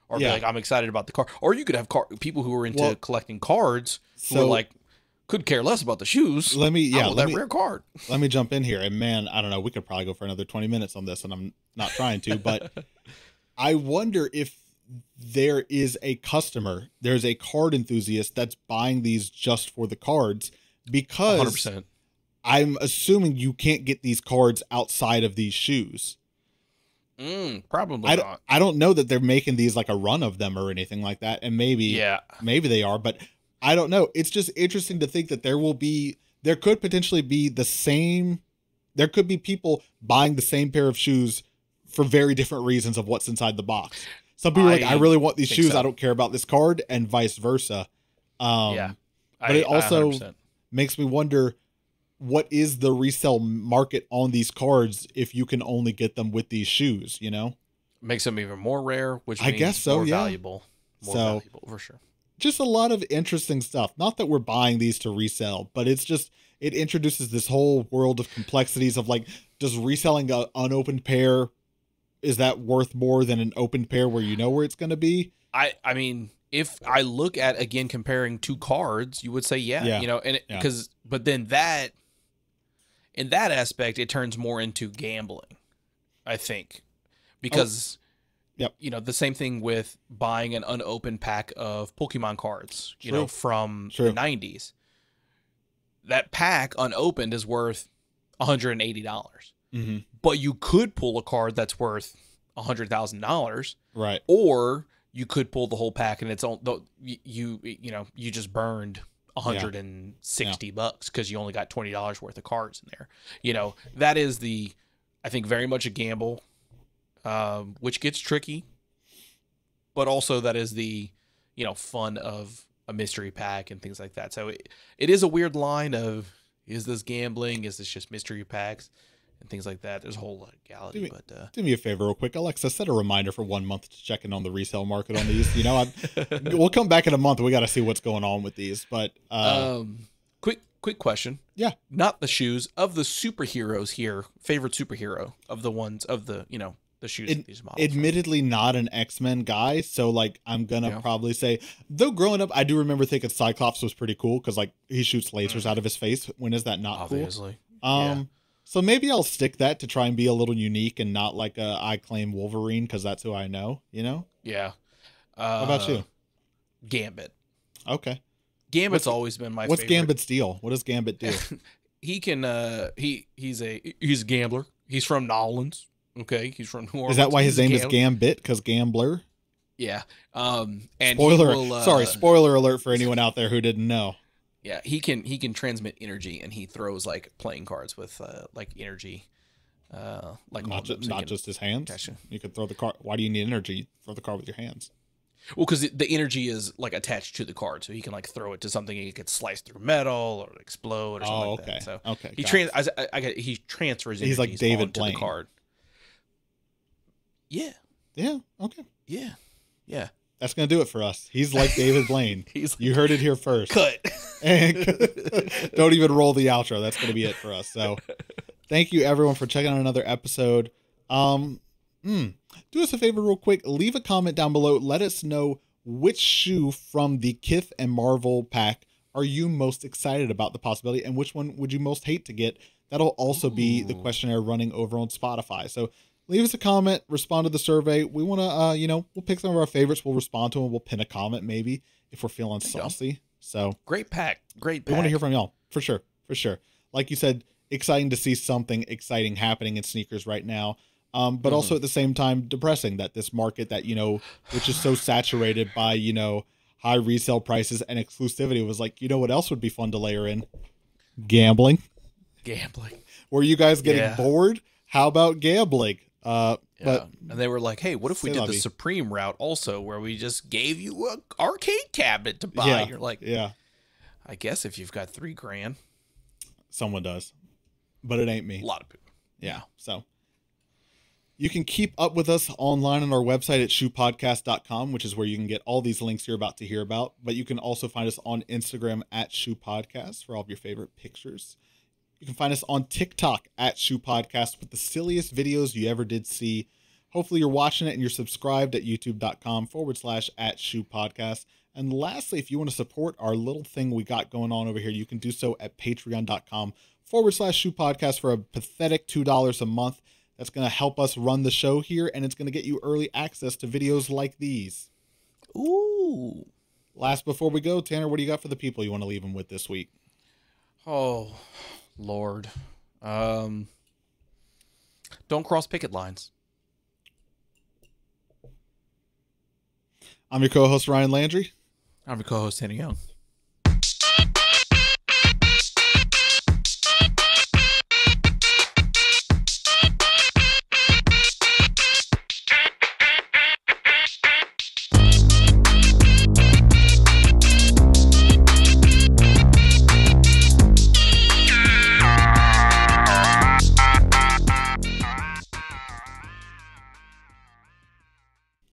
or be like, I'm excited about the card. Or you could have people who are into collecting cards who are like, could care less about the shoes. Rare card. Let me jump in here. And man, I don't know. We could probably go for another 20 minutes on this, and I'm not trying to, but I wonder if there is a customer, there's a card enthusiast that's buying these just for the cards, because 100%. I'm assuming you can't get these cards outside of these shoes. Probably not. I don't know that they're making these like a run of them or anything like that. And maybe they are, but I don't know. It's just interesting to think that there could potentially be there could be people buying the same pair of shoes for very different reasons of what's inside the box. Some people are like, I really want these shoes. So. I don't care about this card, and vice versa. But it also 100%. Makes me wonder, what is the resale market on these cards if you can only get them with these shoes, you know? Makes them even more rare, which I means guess so, more yeah. valuable. More valuable, for sure. Just a lot of interesting stuff. Not that we're buying these to resell, but it's just, it introduces this whole world of complexities of like, does reselling an unopened pair, is that worth more than an open pair where you know where it's going to be? I mean, if I look at, again, comparing two cards, you would say, you know, and but then that, in that aspect, it turns more into gambling, I think, because, you know, the same thing with buying an unopened pack of Pokemon cards, you know, from the 90s. That pack unopened is worth $180. But you could pull a card that's worth $100,000, right? Or you could pull the whole pack and it's all you know, you just burned $160 because you only got $20 worth of cards in there. You know, that is I think very much a gamble, which gets tricky, but also that is the, you know, fun of a mystery pack and things like that. So it is a weird line of, is this gambling? Is this just mystery packs? And things like that. There's a whole legality. Do me a favor real quick, Alexa, set a reminder for 1 month to check in on the resale market on these. You know, we'll come back in a month. We got to see what's going on with these. But quick question. Yeah, not the shoes, of the superheroes here. Favorite superhero of the ones of the, you know, the shoes. These models. Admittedly, not an X-Men guy, so like I'm gonna probably say, though growing up, I do remember thinking Cyclops was pretty cool because like he shoots lasers out of his face. When is that not obviously cool? So maybe I'll stick that to try and be a little unique and not like I claim Wolverine because that's who I know, you know? Yeah. How about you? Gambit. Okay. Gambit's always been my favorite. What's Gambit's deal? What does Gambit do? He can he's a gambler. He's from Nolans. Okay. He's from New Orleans. Is that why his name is Gambit? Because gambler? Yeah. And spoiler alert for anyone out there who didn't know. Yeah, he can transmit energy, and he throws like playing cards with like energy, like not just his hands. Gotcha. You could throw the card. Why do you need energy? Throw the card with your hands. Well, because the energy is like attached to the card, so he can like throw it to something and it could slice through metal or explode or something like that. So he transfers energy. He's like David Blaine. The card. Yeah. Yeah. Okay. Yeah. Yeah. That's going to do it for us. He's like David Blaine. You heard it here first. Cut. Don't even roll the outro. That's going to be it for us. So thank you, everyone, for checking out another episode. Do us a favor real quick. Leave a comment down below. Let us know which shoe from the KITH and Marvel pack are you most excited about the possibility, and which one would you most hate to get. That'll also be the questionnaire running over on Spotify. So leave us a comment, respond to the survey. We want to, you know, we'll pick some of our favorites. We'll respond to them. We'll pin a comment maybe if we're feeling saucy. So great pack. We want to hear from y'all for sure. For sure. Like you said, exciting to see something exciting happening in sneakers right now. But also at the same time, depressing that this market that, you know, which is so saturated by, you know, high resale prices and exclusivity was like, you know what else would be fun to layer in? Gambling. Were you guys getting bored? How about gambling? But and they were like, hey, what if we did the Supreme route also, where we just gave you an arcade cabinet to buy? You're like, I guess if you've got $3,000, someone does, but it ain't me. A lot of people. Yeah. So you can keep up with us online on our website at shoepodcast.com, which is where you can get all these links you're about to hear about. But you can also find us on Instagram at shoepodcast for all of your favorite pictures. You can find us on TikTok at shoepodcast with the silliest videos you ever did see. Hopefully you're watching it and you're subscribed at youtube.com/@shoepodcast. And lastly, if you want to support our little thing we got going on over here, you can do so at patreon.com/shoepodcast for a pathetic $2 a month. That's going to help us run the show here, and it's going to get you early access to videos like these. Ooh. Last before we go, Tanner, what do you got for the people you want to leave them with this week? Oh, Lord. Don't cross picket lines. I'm your co-host, Ryan Landry. I'm your co-host, Henry Young.